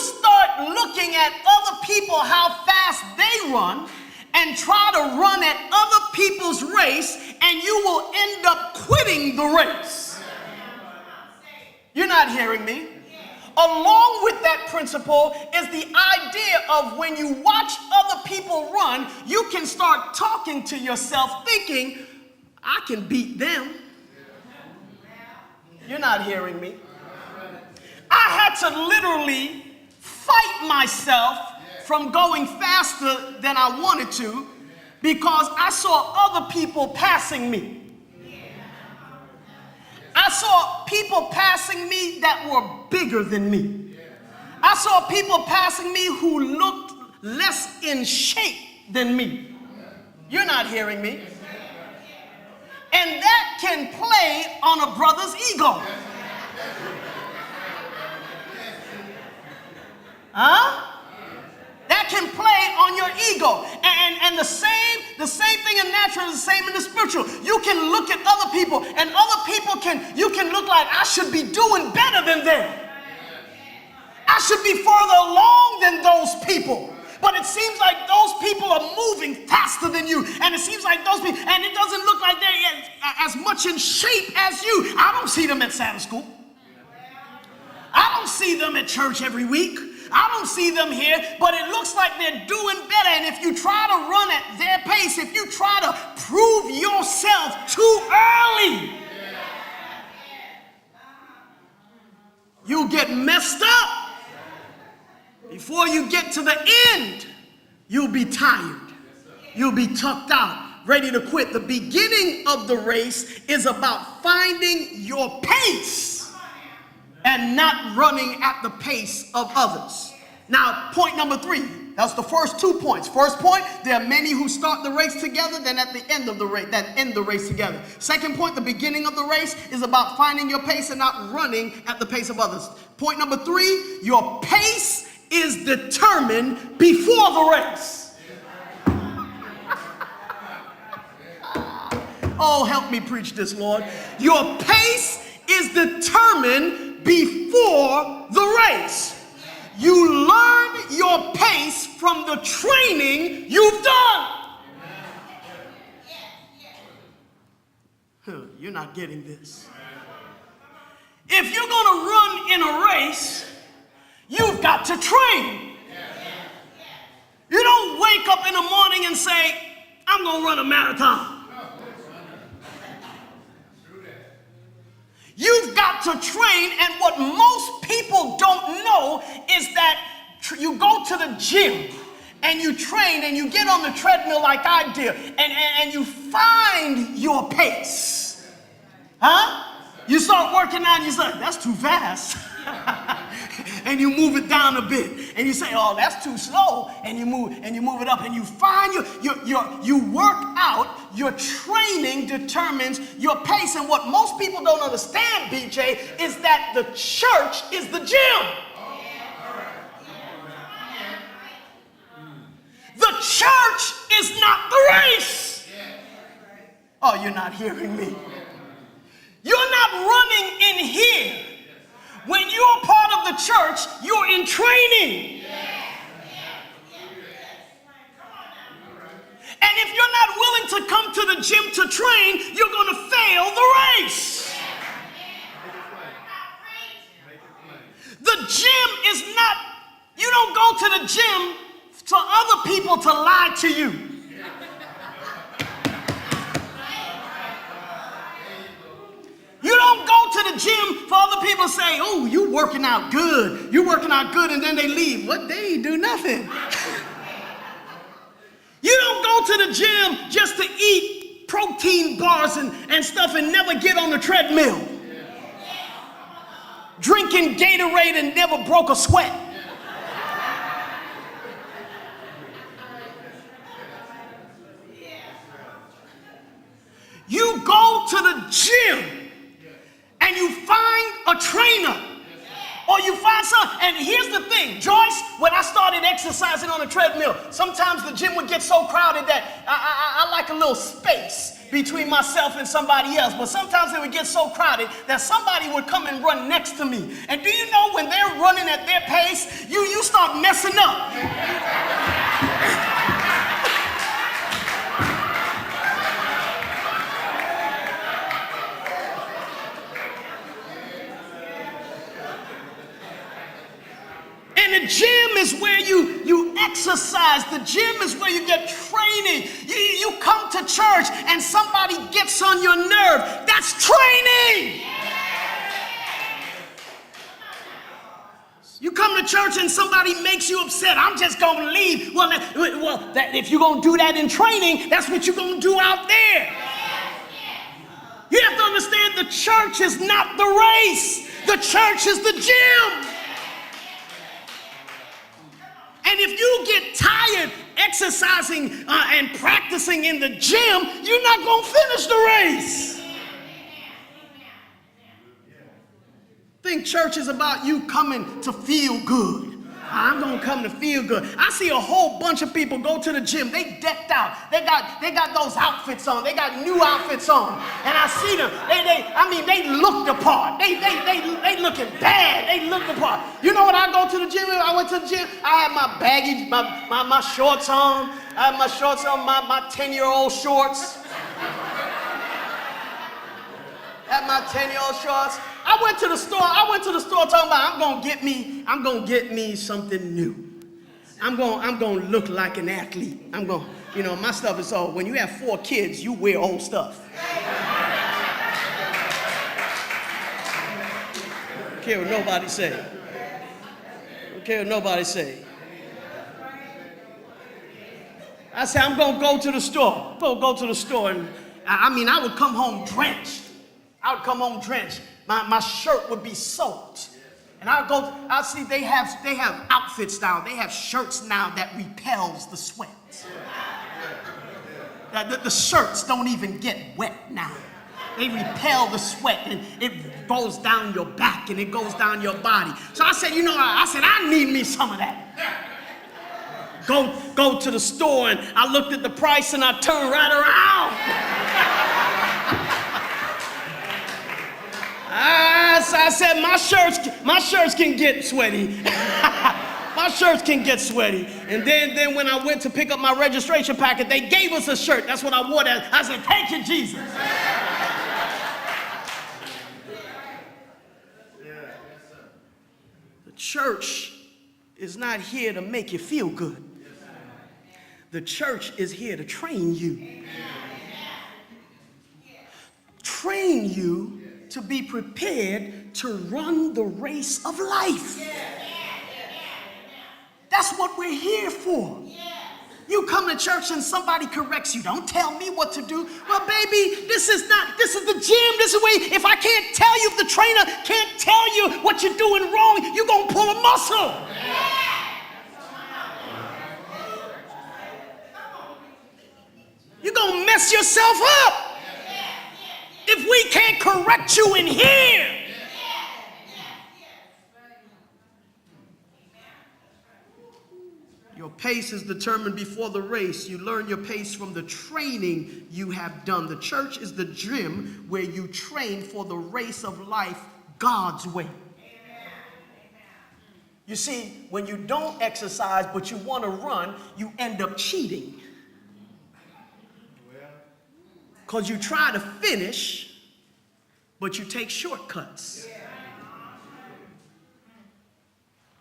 start looking at other people, how fast they run, and try to run at other people's race, and you will end up quitting the race. You're not hearing me? Along with that principle is the idea of when you watch other people run, you can start talking to yourself thinking, I can beat them. You're not hearing me? I had to literally fight myself from going faster than I wanted to because I saw other people passing me. I saw people passing me that were bigger than me. I saw people passing me who looked less in shape than me. You're not hearing me? And that can play on a brother's ego. Huh? That can play on your ego. And the same thing in natural is the same in the spiritual. You can look at other people, and other people you can look like, I should be doing better than them. I should be further along than those people. But it seems like those people are moving faster than you. And it seems like those people, and it doesn't look like they're as much in shape as you. I don't see them at Sabbath school. I don't see them at church every week. I don't see them here, but it looks like they're doing better. And if you try to run at their pace, if you try to prove yourself too early, you'll get messed up. Before you get to the end, you'll be tired. You'll be tucked out, ready to quit. The beginning of the race is about finding your pace and not running at the pace of others. Now, point number 3. That's the first 2 points. First point, there are many who start the race together, then at the end of the race, that end the race together. Second point, the beginning of the race is about finding your pace and not running at the pace of others. Point number 3, your pace is determined before the race. Oh, help me preach this, Lord. Your pace is determined before the race. You learn your pace from the training you've done. You're not getting this. If you're going to run in a race, you've got to train. You don't wake up in the morning and say, I'm going to run a marathon. You've got to train, and what most people don't know is that you go to the gym and you train and you get on the treadmill like I did, and you find your pace. Huh? You start working out and you say, that's too fast. And you move it down a bit, and you say, oh, that's too slow, and you move it up, and you find you work out. Your training determines your pace. And what most people don't understand, BJ, is that the church is the gym. The church is not the race. Oh, you're not hearing me. You're not running in here. When you're part of the church, you're in training. And if you're not willing to come to the gym to train, you're going to fail the race. The gym is not, you don't go to the gym for other people to lie to you. You don't go to the gym for other people to say, oh, you working out good. You're working out good, and then they leave. What? They ain't do nothing. You don't go to the gym just to eat protein bars and stuff and never get on the treadmill. Drinking Gatorade and never broke a sweat. You go to the gym and you find a trainer Or you find some, and here's the thing, Joyce, when I started exercising on a treadmill, sometimes the gym would get so crowded that I like a little space between myself and somebody else. But sometimes it would get so crowded that somebody would come and run next to me. And do you know when they're running at their pace, you start messing up. And the gym is where you exercise. The gym is where you get training. You come to church and somebody gets on your nerve. That's training. You come to church and somebody makes you upset. I'm just going to leave. If you're going to do that in training, that's what you're going to do out there. You have to understand the church is not the race. The church is the gym. And if you get tired exercising and practicing in the gym, you're not going to finish the race. Think church is about you coming to feel good. I'm going to come to feel good. I see a whole bunch of people go to the gym. They decked out. They got those outfits on. They got new outfits on. And I see them. They look the part. They looking bad. They look the part. You know when I go to the gym, I went to the gym, I had my baggy, my shorts on. I had my shorts on, my 10-year-old shorts. Had my 10-year-old shorts. I went to the store talking about I'm gonna get me something new. I'm gonna look like an athlete. My stuff is all, when you have 4 kids, you wear old stuff. Don't care what nobody say. Don't care what nobody say. I said, I'm gonna go to the store. Go to the store, and I would come home drenched. My shirt would be soaked. And I'll see they have outfits now. They have shirts now that repels the sweat. The shirts don't even get wet now. They repel the sweat, and it goes down your back and it goes down your body. So I said, I need me some of that. Go to the store, and I looked at the price and I turned right around. I said, my shirts can get sweaty. My shirts can get sweaty. And then when I went to pick up my registration packet, they gave us a shirt. That's what I wore. I said, thank you, Jesus. The church is not here to make you feel good. The church is here to train you. Train you to be prepared to run the race of life. That's what we're here for. You come to church and somebody corrects you. Don't tell me what to do. Well, baby, this is the gym. This is where, if I can't tell you, if the trainer can't tell you what you're doing wrong, you're going to pull a muscle. You're going to mess yourself up. If we can't correct you in here. Your pace is determined before the race. You learn your pace from the training you have done. The church is the gym where you train for the race of life God's way. You see, when you don't exercise but you want to run, you end up cheating. Because you try to finish, but you take shortcuts.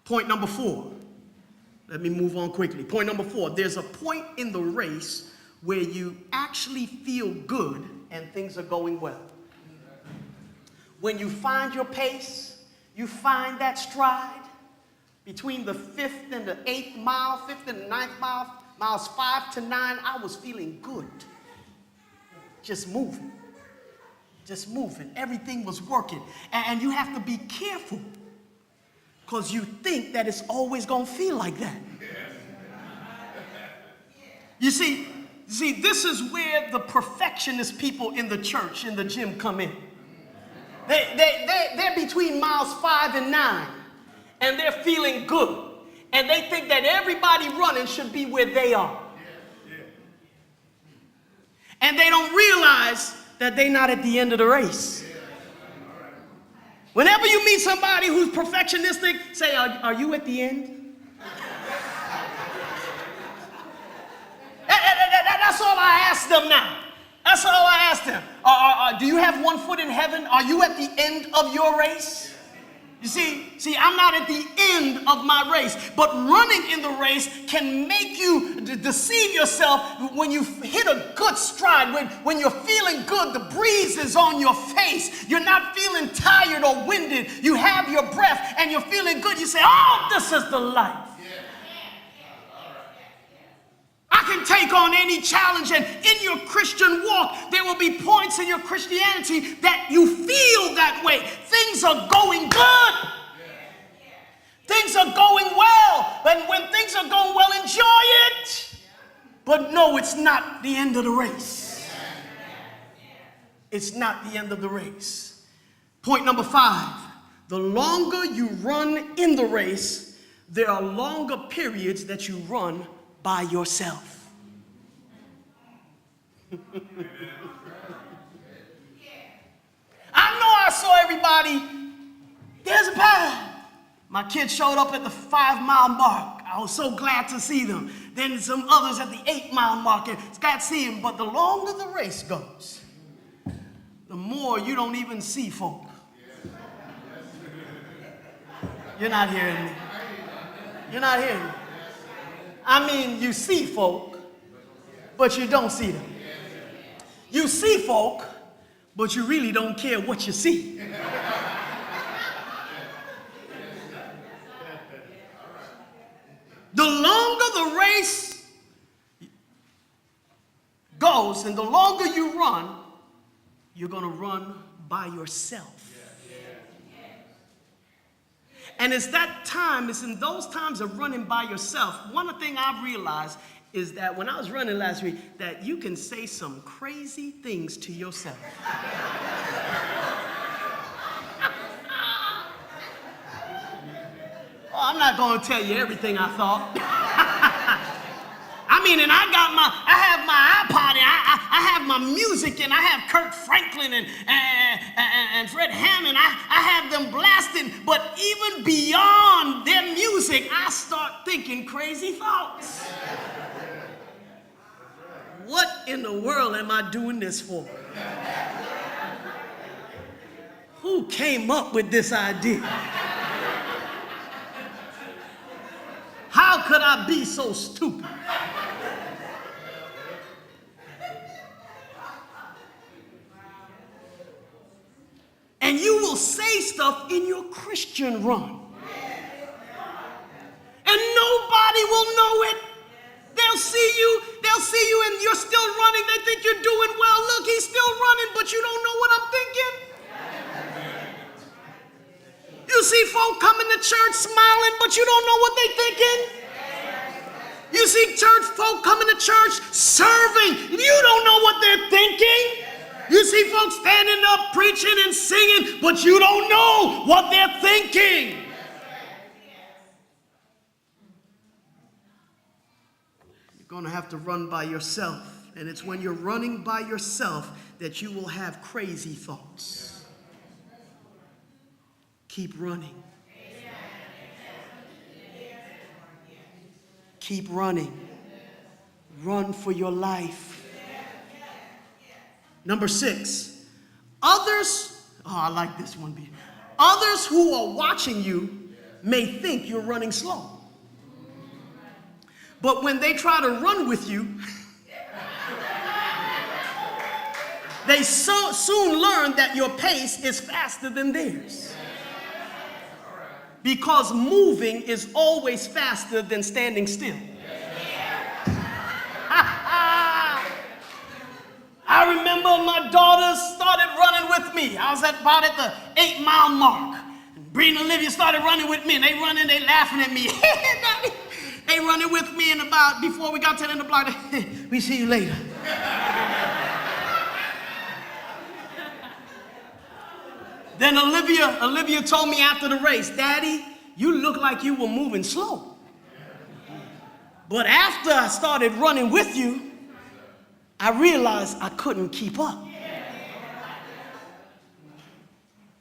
Point number 4. Let me move on quickly. Point number 4. There's a point in the race where you actually feel good and things are going well. When you find your pace, you find that stride between the 5th and the 8th mile, 5th and the 9th mile, miles 5 to 9, I was feeling good. Just moving. Everything was working. And you have to be careful because you think that it's always going to feel like that. You see, this is where the perfectionist people in the church, in the gym come in. They're between miles 5 and 9. and they're feeling good. And they think that everybody running should be where they are. And they don't realize that they're not at the end of the race. Whenever you meet somebody who's perfectionistic, say, are you at the end? That's all I ask them now. That's all I ask them. Do you have one foot in heaven? Are you at the end of your race? You see, I'm not at the end of my race, but running in the race can make you deceive yourself when you hit a good stride, when you're feeling good, the breeze is on your face, you're not feeling tired or winded, you have your breath and you're feeling good, you say, oh, this is the life. I can take on any challenge, and in your Christian walk, there will be points in your Christianity that you feel that way. Things are going good. Things are going well. And when things are going well, enjoy it. But no, it's not the end of the race. It's not the end of the race. Point number 5. The longer you run in the race, there are longer periods that you run by yourself. I know I saw everybody. There's a pattern. My kids showed up at the 5-mile mark. I was so glad to see them. Then some others at the 8-mile mark. And it's glad to see them. But the longer the race goes, the more you don't even see folk. You're not hearing me. You're not hearing me. I mean, you see folk, but you don't see them. You see folk, but you really don't care what you see. The longer the race goes and the longer you run, you're going to run by yourself. And it's that time, it's in those times of running by yourself. One thing I've realized is that when I was running last week, that you can say some crazy things to yourself. Oh, I'm not going to tell you everything I thought. I mean, and I have my iPod and I have my music and I have Kirk Franklin and Fred Hammond. I have them blasting, but even beyond their music, I start thinking crazy thoughts. What in the world am I doing this for? Who came up with this idea? How could I be so stupid? And you will say stuff in your Christian run. And nobody will know it. They'll see you and you're still running. They think you're doing well. Look, he's still running, but you don't know what I'm thinking. You see folk coming to church smiling, but you don't know what they're thinking. You see church folk coming to church serving. You don't know what they're thinking. You see folks standing up preaching and singing, but you don't know what they're thinking. You're going to have to run by yourself. And it's when you're running by yourself that you will have crazy thoughts. Keep running. Keep running. Run for your life. Number 6, others, I like this one. Others who are watching you may think you're running slow. But when they try to run with you, they so soon learn that your pace is faster than theirs. Because moving is always faster than standing still. I remember my daughters started running with me. I was about at the 8-mile mark. Bree and Olivia started running with me, and they running, they laughing at me. Daddy. They running with me, and about before we got to the end of the block, we see you later. Then Olivia told me after the race, Daddy, you looked like you were moving slow. But after I started running with you, I realized I couldn't keep up.